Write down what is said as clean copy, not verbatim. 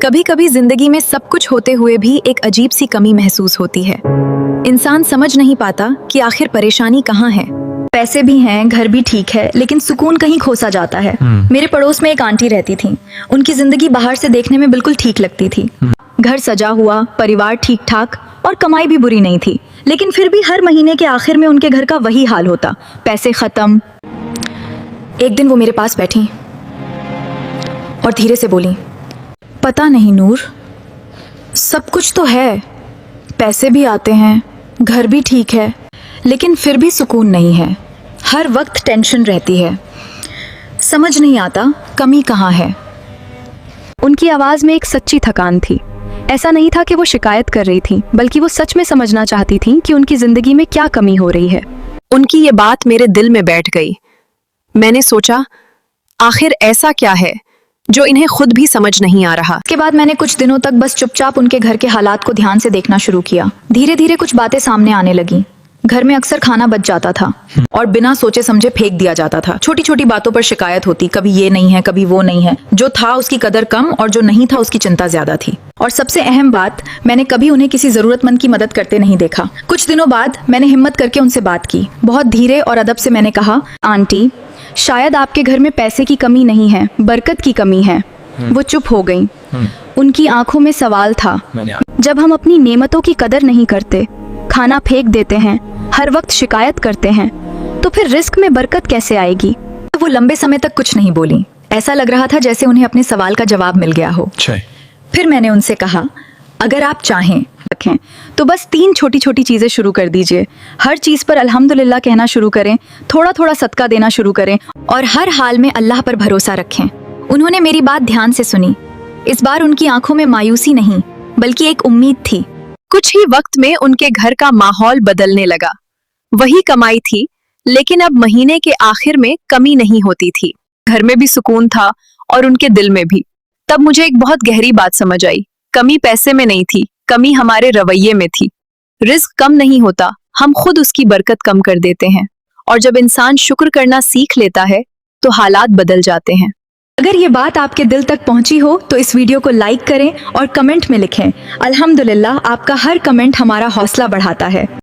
कभी कभी जिंदगी में सब कुछ होते हुए भी एक अजीब सी कमी महसूस होती है। इंसान समझ नहीं पाता कि आखिर परेशानी कहाँ है। पैसे भी हैं, घर भी ठीक है, लेकिन सुकून कहीं खोसा जाता है। मेरे पड़ोस में एक आंटी रहती थी। उनकी जिंदगी बाहर से देखने में बिल्कुल ठीक लगती थी। घर सजा हुआ, परिवार ठीक ठाक और कमाई भी बुरी नहीं थी, लेकिन फिर भी हर महीने के आखिर में उनके घर का वही हाल होता, पैसे खत्म। एक दिन वो मेरे पास बैठी और धीरे से बोली, पता नहीं नूर, सब कुछ तो है, पैसे भी आते हैं, घर भी ठीक है, लेकिन फिर भी सुकून नहीं है। हर वक्त टेंशन रहती है, समझ नहीं आता कमी कहाँ है। उनकी आवाज में एक सच्ची थकान थी। ऐसा नहीं था कि वो शिकायत कर रही थी, बल्कि वो सच में समझना चाहती थी कि उनकी जिंदगी में क्या कमी हो रही है। उनकी ये बात मेरे दिल में बैठ गई। मैंने सोचा, आखिर ऐसा क्या है जो इन्हें खुद भी समझ नहीं आ रहा। इसके बाद मैंने कुछ दिनों तक बस चुपचाप उनके घर के हालात को ध्यान से देखना शुरू किया। धीरे धीरे कुछ बातें सामने आने लगी। घर में अक्सर खाना बच जाता था और बिना सोचे समझे फेंक दिया जाता था। छोटी छोटी बातों पर शिकायत होती, कभी ये नहीं है, कभी वो नहीं है। जो था उसकी कदर कम और जो नहीं था उसकी चिंता ज्यादा थी। और सबसे अहम बात, मैंने कभी उन्हें किसी जरूरतमंद की मदद करते नहीं देखा। कुछ दिनों बाद मैंने हिम्मत करके उनसे बात की। बहुत धीरे और अदब से मैंने कहा, आंटी, शायद आपके घर में पैसे की कमी नहीं है, बरकत की कमी है। वो चुप हो गईं। उनकी आंखों में सवाल था। जब हम अपनी नेमतों की कदर नहीं करते, खाना फेंक देते हैं, हर वक्त शिकायत करते हैं, तो फिर रिस्क में बरकत कैसे आएगी? वो लंबे समय तक कुछ नहीं बोली। ऐसा लग रहा था जैसे उन्हें अपने सवाल का जवाब मिल गया हो। फिर मैंने उनसे कहा, अगर आप चाहें रखें तो बस 3 छोटी छोटी चीजें शुरू कर दीजिए। हर चीज पर अल्हम्दुलिल्लाह कहना शुरू करें, थोड़ा थोड़ा सदका देना शुरू करें और हर हाल में अल्लाह पर भरोसा रखें। उन्होंने मेरी बात ध्यान से सुनी। इस बार उनकी आंखों में मायूसी नहीं, बल्कि एक उम्मीद थी। कुछ ही वक्त में उनके घर का माहौल बदलने लगा। वही कमाई थी, लेकिन अब महीने के आखिर में कमी नहीं होती थी। घर में भी सुकून था और उनके दिल में भी। तब मुझे एक बहुत गहरी बात समझ आई। कमी पैसे में नहीं थी, कमी हमारे रवैये में थी। रिस्क कम नहीं होता, हम खुद उसकी बरकत कम कर देते हैं। और जब इंसान शुक्र करना सीख लेता है तो हालात बदल जाते हैं। अगर ये बात आपके दिल तक पहुंची हो तो इस वीडियो को लाइक करें और कमेंट में लिखें। अल्हम्दुलिल्लाह, आपका हर कमेंट हमारा हौसला बढ़ाता है।